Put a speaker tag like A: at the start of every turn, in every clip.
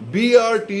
A: BRT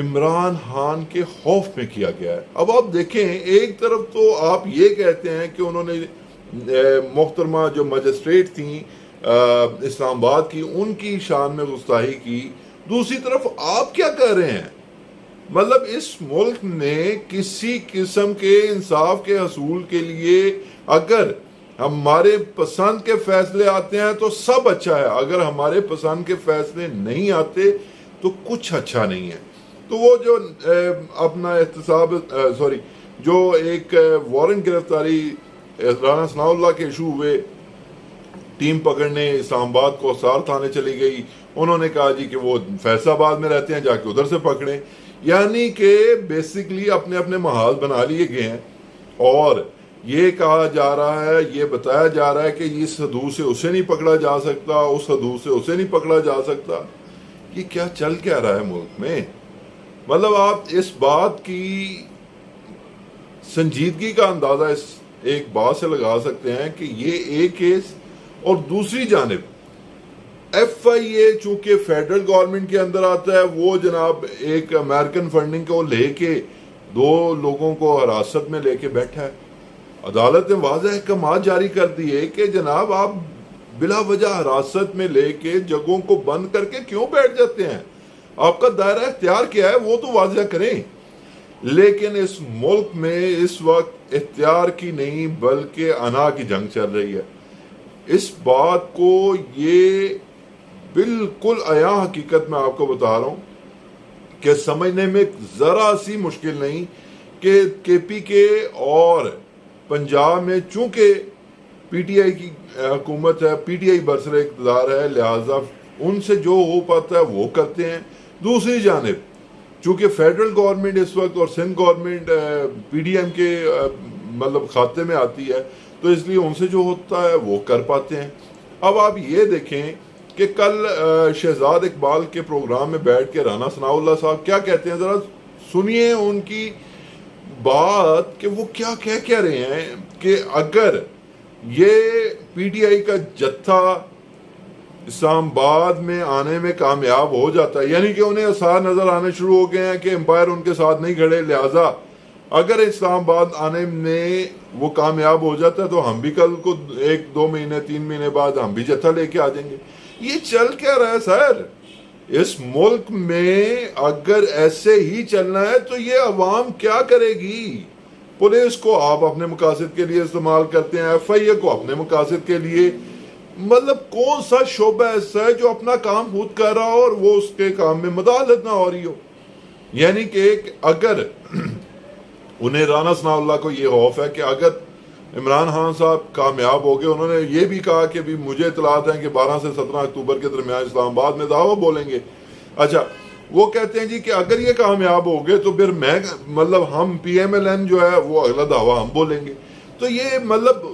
A: Imran Khan کے خوف میں کیا گیا ہے. اب آپ دیکھیں، ایک طرف تو آپ یہ کہتے ہیں کہ انہوں نے محترمہ جو مجسٹریٹ تھیں اسلام آباد کی، ان کی شان میں گستاخی کی، دوسری طرف آپ کیا کر رہے ہیں؟ مطلب اس ملک نے کسی قسم کے انصاف کے حصول کے لیے اگر ہمارے پسند کے فیصلے آتے ہیں تو سب اچھا ہے، اگر ہمارے پسند کے فیصلے نہیں آتے تو کچھ اچھا نہیں ہے. تو وہ جو اپنا احتساب جو ایک وارنٹ گرفتاری رانا ثناء اللہ کے ایشو ہوئے، ٹیم پکڑنے اسلام آباد کو سار تھانے چلی گئی، انہوں نے کہا جی کہ وہ فیصل آباد میں رہتے ہیں، جا کے ادھر سے پکڑیں. یعنی کہ بیسکلی اپنے اپنے محال بنا لیے گئے ہیں، اور یہ کہا جا رہا ہے، یہ بتایا جا رہا ہے کہ اس حدود سے اسے نہیں پکڑا جا سکتا، اس حدود سے اسے نہیں پکڑا جا سکتا. یہ کیا چل کیا رہا ہے ملک میں؟ مطلب آپ اس بات کی سنجیدگی کا اندازہ اس ایک بات سے لگا سکتے ہیں کہ یہ ایک کیس، اور دوسری جانب ایف آئی اے چونکہ فیڈرل گورنمنٹ کے اندر آتا ہے، وہ جناب ایک امریکن فنڈنگ کو لے کے 2 لوگوں کو حراست میں لے کے بیٹھا ہے. عدالت نے واضح احکامات جاری کر دیے کہ جناب آپ بلا وجہ حراست میں لے کے جگہوں کو بند کر کے کیوں بیٹھ جاتے ہیں؟ آپ کا دائرہ اختیار کیا ہے وہ تو واضح کریں. لیکن اس ملک میں اس وقت اختیار کی نہیں بلکہ انا کی جنگ چل رہی ہے. اس بات کو یہ بالکل عیاں حقیقت میں آپ کو بتا رہا ہوں کہ سمجھنے میں ذرا سی مشکل نہیں کہ کے پی کے اور پنجاب میں چونکہ پی ٹی آئی کی حکومت ہے، پی ٹی آئی برسر اقتدار ہے، لہٰذا ان سے جو ہو پاتا ہے وہ کرتے ہیں. دوسری جانب چونکہ فیڈرل گورنمنٹ اس وقت اور Sindh government P D M کے مطلب کھاتے میں آتی ہے، تو اس لیے ان سے جو ہوتا ہے وہ کر پاتے ہیں. اب آپ یہ دیکھیں کہ کل شہزاد اقبال کے پروگرام میں بیٹھ کے رانا ثناء اللہ صاحب کیا کہتے ہیں، ذرا سنیے ان کی بات کہ وہ کیا کہہ رہے ہیں کہ اگر یہ پی ٹی آئی کا جتھا اسلام آباد میں آنے میں کامیاب ہو جاتا ہے، یعنی کہ انہیں آثار نظر آنے شروع ہو گئے ہیں کہ امپائر ان کے ساتھ نہیں کھڑے، لہٰذا اگر اسلام آباد آنے میں وہ کامیاب ہو جاتا ہے تو ہم بھی کل کو 1-2 مہینے 3 مہینے بعد ہم بھی جتھا لے کے آ جائیں گے. یہ چل کیا رہا ہے سر اس ملک میں؟ اگر ایسے ہی چلنا ہے تو یہ عوام کیا کرے گی؟ پولیس کو آپ اپنے مقاصد کے لیے استعمال کرتے ہیں، ایف آئی اے کو اپنے مقاصد کے لیے. مطلب کون سا شعبہ ایسا ہے جو اپنا کام خود کر رہا ہو اور وہ اس کے کام میں مداخلت نہ ہو رہی ہو؟ یعنی کہ اگر انہیں رانا ثناء اللہ کو یہ خوف ہے کہ اگر عمران خان صاحب کامیاب ہو گئے، انہوں نے یہ بھی کہا کہ بھی مجھے اطلاعات ہیں کہ 12 سے 17 اکتوبر کے درمیان اسلام آباد میں دعویٰ بولیں گے. اچھا وہ کہتے ہیں جی کہ اگر یہ کامیاب ہو گئے تو پھر میں مطلب ہم پی ایم ایل این جو ہے وہ اگلا دعویٰ ہم بولیں گے. تو یہ مطلب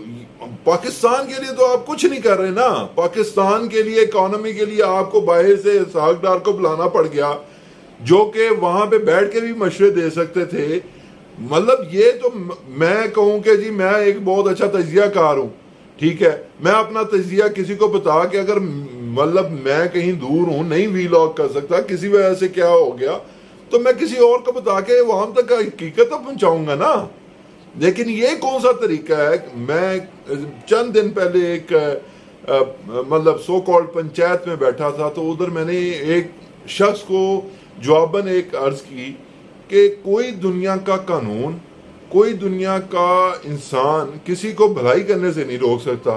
A: پاکستان کے لیے تو آپ کچھ نہیں کر رہے نا. پاکستان کے لیے اکانومی کے لیے آپ کو باہر سے اسحاق ڈار کو بلانا پڑ گیا جو کہ وہاں پہ بیٹھ کے بھی مشورے دے سکتے تھے. مطلب یہ تو میں کہوں کہ جی میں ایک بہت اچھا تجزیہ کار ہوں، ٹھیک ہے، میں اپنا تجزیہ کسی کو بتا کہ اگر مطلب میں کہیں دور ہوں نہیں وی لاگ کر سکتا کسی وجہ سے کیا ہو گیا تو میں کسی اور کو بتا کے وہاں تک حقیقت پہنچاؤں گا نا. لیکن یہ کون سا طریقہ ہے؟ میں چند دن پہلے ایک مطلب سو کالڈ پنچایت میں بیٹھا تھا تو ادھر میں نے ایک شخص کو جواباً ایک عرض کی کہ کوئی دنیا کا قانون، کوئی دنیا کا انسان کسی کو بھلائی کرنے سے نہیں روک سکتا.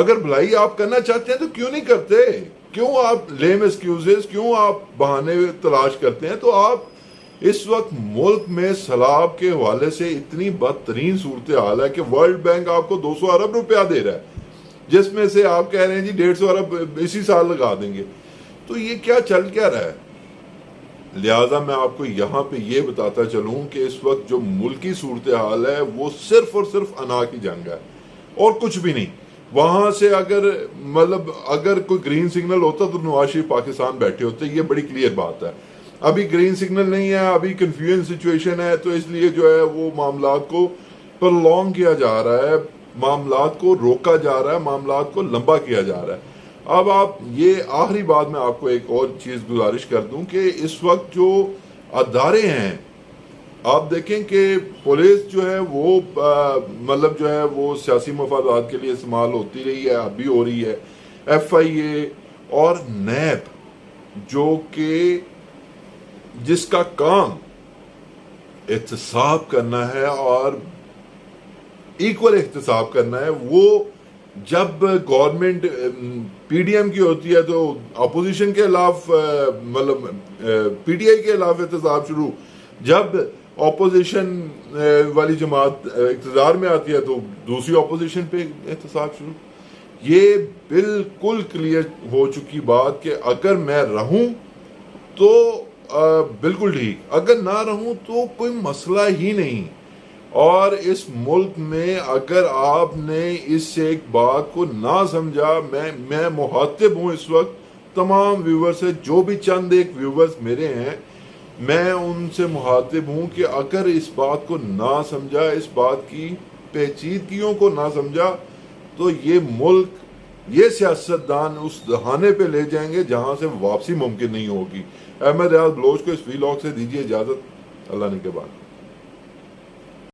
A: اگر بھلائی آپ کرنا چاہتے ہیں تو کیوں نہیں کرتے؟ کیوں آپ لیم ایکسکیوزز، کیوں آپ بہانے تلاش کرتے ہیں؟ تو آپ اس وقت ملک میں سیلاب کے حوالے سے اتنی بدترین صورتحال ہے کہ ورلڈ بینک آپ کو 200 ارب روپیہ دے رہا ہے جس میں سے آپ کہہ رہے ہیں جی 150 ارب اسی سال لگا دیں گے. تو یہ کیا چل کیا رہا ہے؟ لہٰذا میں آپ کو یہاں پہ یہ بتاتا چلوں کہ اس وقت جو ملکی صورتحال ہے وہ صرف اور صرف انا کی جنگ ہے اور کچھ بھی نہیں. وہاں سے اگر کوئی گرین سگنل ہوتا تو نواز شریف پاکستان بیٹھے ہوتے، یہ بڑی کلیئر بات ہے. ابھی گرین سگنل نہیں ہے، ابھی کنفیوژن سچویشن ہے، تو اس لیے جو ہے وہ معاملات کو پرلونگ کیا جا رہا ہے، معاملات کو روکا جا رہا ہے، معاملات کو لمبا کیا جا رہا ہے. اب آپ یہ آخری بات میں آپ کو ایک اور چیز گزارش کر دوں کہ اس وقت جو ادارے ہیں. آپ دیکھیں کہ پولیس جو ہے وہ مطلب جو ہے وہ سیاسی مفادات کے لیے استعمال ہوتی رہی ہے, اب بھی ہو رہی ہے. ایف آئی اے اور نیب جو کہ جس کا کام احتساب کرنا ہے اور ایکول احتساب کرنا ہے, وہ جب گورنمنٹ پی ڈی ایم کی ہوتی ہے تو اپوزیشن کے خلاف مطلب پی ٹی آئی کے خلاف احتساب شروع, جب اپوزیشن والی جماعت اقتدار میں آتی ہے تو دوسری اپوزیشن پہ احتساب شروع. یہ بالکل کلیئر ہو چکی بات کہ اگر میں رہوں تو بالکل ٹھیک, اگر نہ رہوں تو کوئی مسئلہ ہی نہیں. اور اس ملک میں اگر آپ نے اس سے ایک بات کو نہ سمجھا, میں مخاطب ہوں اس وقت تمام ویور سے, جو بھی چند ایک ویورز میرے ہیں, میں ان سے مخاطب ہوں کہ اگر اس بات کو نہ سمجھا, اس بات کی پیچیدگیوں کو نہ سمجھا, تو یہ ملک, یہ سیاستدان اس دہانے پہ لے جائیں گے جہاں سے واپسی ممکن نہیں ہوگی. احمد ریاض بلوچ کو اس ویلاگ سے دیجیے اجازت. اللہ نے کے بعد.